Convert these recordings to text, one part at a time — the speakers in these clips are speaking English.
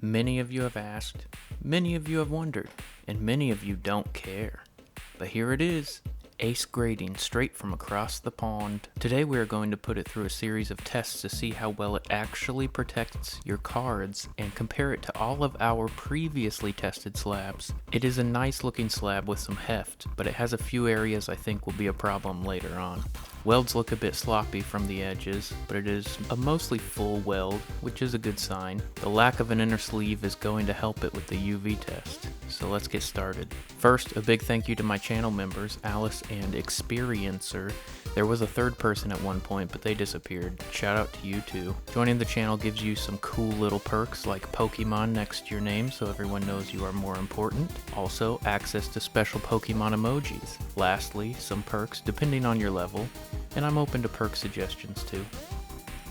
Many of you have asked, many of you have wondered, and many of you don't care. But here it is, ace grading straight from across the pond. Today we are going to put it through a series of tests to see how well it actually protects your cards and compare it to all of our previously tested slabs. It is a nice looking slab with some heft, but it has a few areas I think will be a problem later on. Welds look a bit sloppy from the edges, but it is a mostly full weld, which is a good sign. The lack of an inner sleeve is going to help it with the UV test. So let's get started. First, a big thank you to my channel members, Alice and Experiencer. There was a third person at one point, but they disappeared. Shout out to you too. Joining the channel gives you some cool little perks like Pokemon next to your name so everyone knows you are more important. Also, access to special Pokemon emojis. Lastly, some perks depending on your level, and I'm open to perk suggestions too.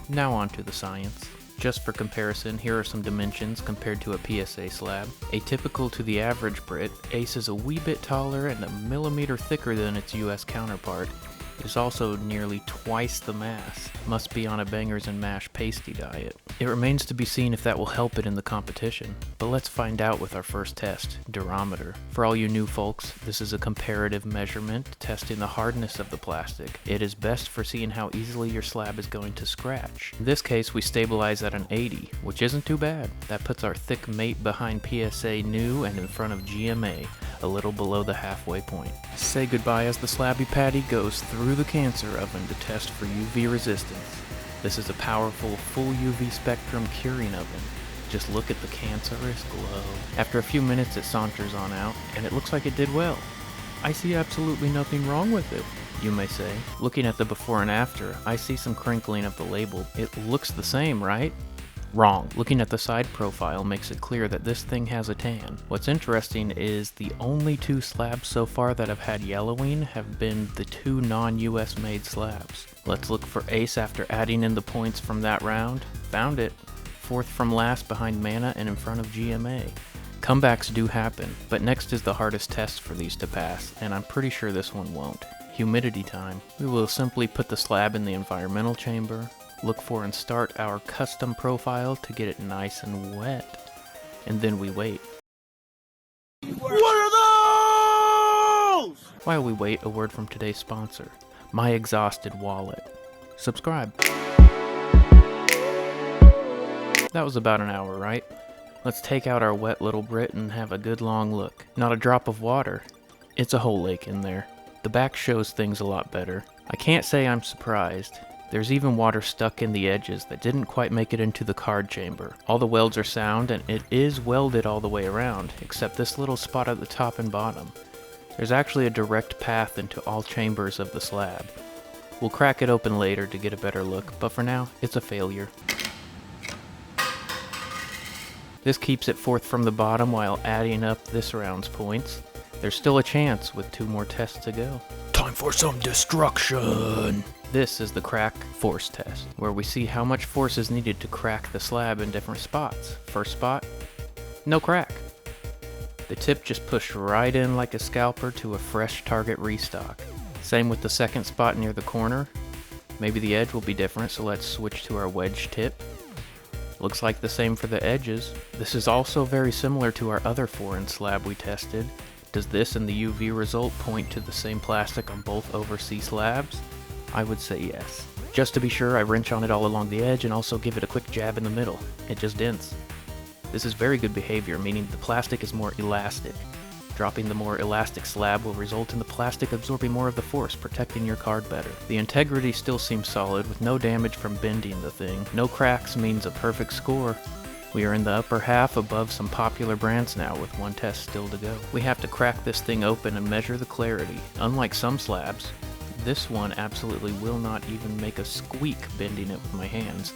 Now on to the science. Just for comparison, here are some dimensions compared to a PSA slab. Atypical to the average Brit, Ace is a wee bit taller and a millimeter thicker than its US counterpart. It is also nearly twice the mass. Must be on a bangers and mash pasty diet. It remains to be seen if that will help it in the competition, but let's find out with our first test, Durometer. For all you new folks, this is a comparative measurement testing the hardness of the plastic. It is best for seeing how easily your slab is going to scratch. In this case, we stabilize at an 80, which isn't too bad. That puts our thick mate behind PSA new and in front of GMA, a little below the halfway point. Say goodbye as the slabby patty goes through the cancer oven to test for UV resistance. This is a powerful full UV spectrum curing oven. Just look at the cancerous glow. After a few minutes it saunters on out, and it looks like it did well. I see absolutely nothing wrong with it, you may say. Looking at the before and after, I see some crinkling of the label. It looks the same, right? Wrong. Looking at the side profile makes it clear that this thing has a tan. What's interesting is the only two slabs so far that have had yellowing have been the two non-US made slabs. Let's look for Ace after adding in the points from that round. Found it. Fourth from last behind Mana and in front of GMA. Comebacks do happen, but next is the hardest test for these to pass, and I'm pretty sure this one won't. Humidity time. We will simply put the slab in the environmental chamber, look for and start our custom profile to get it nice and wet, and then we wait. What are those? While we wait, a word from today's sponsor, My Exhausted Wallet. Subscribe. That was about an hour, right? Let's take out our wet little Brit and have a good long look. Not a drop of water. It's a whole lake in there. The back shows things a lot better. I can't say I'm surprised. There's even water stuck in the edges that didn't quite make it into the card chamber. All the welds are sound and it is welded all the way around, except this little spot at the top and bottom. There's actually a direct path into all chambers of the slab. We'll crack it open later to get a better look, but for now, it's a failure. This keeps it fourth from the bottom while adding up this round's points. There's still a chance with two more tests to go. Time for some destruction! This is the crack force test, where we see how much force is needed to crack the slab in different spots. First spot, no crack. The tip just pushed right in like a scalper to a fresh target restock. Same with the second spot near the corner. Maybe the edge will be different, so let's switch to our wedge tip. Looks like the same for the edges. This is also very similar to our other foreign slab we tested. Does this and the UV result point to the same plastic on both overseas slabs? I would say yes. Just to be sure, I wrench on it all along the edge and also give it a quick jab in the middle. It just dents. This is very good behavior, meaning the plastic is more elastic. Dropping the more elastic slab will result in the plastic absorbing more of the force, protecting your card better. The integrity still seems solid, with no damage from bending the thing. No cracks means a perfect score. We are in the upper half above some popular brands now, with one test still to go. We have to crack this thing open and measure the clarity. Unlike some slabs, this one absolutely will not even make a squeak bending it with my hands.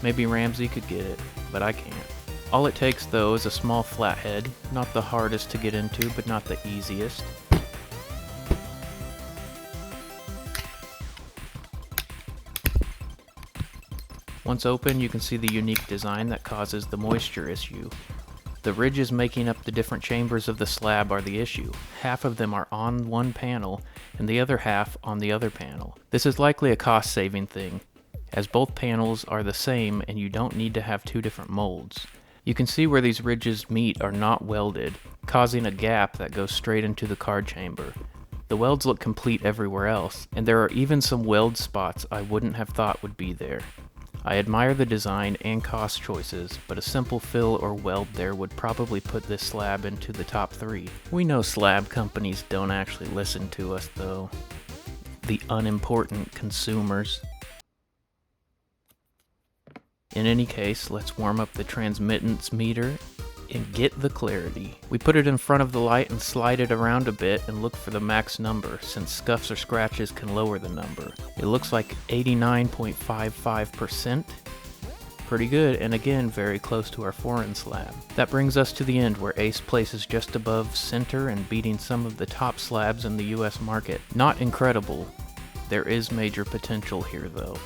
Maybe Ramsey could get it, but I can't. All it takes though is a small flathead, not the hardest to get into, but not the easiest. Once open, you can see the unique design that causes the moisture issue. The ridges making up the different chambers of the slab are the issue. Half of them are on one panel, and the other half on the other panel. This is likely a cost-saving thing, as both panels are the same and you don't need to have two different molds. You can see where these ridges meet are not welded, causing a gap that goes straight into the card chamber. The welds look complete everywhere else, and there are even some weld spots I wouldn't have thought would be there. I admire the design and cost choices, but a simple fill or weld there would probably put this slab into the top 3. We know slab companies don't actually listen to us though. The unimportant consumers. In any case, let's warm up the transmittance meter and get the clarity. We put it in front of the light and slide it around a bit and look for the max number, since scuffs or scratches can lower the number. It looks like 89.55%. Pretty good, and again very close to our foreign slab. That brings us to the end, where Ace places just above center and beating some of the top slabs in the US market. Not incredible. There is major potential here though.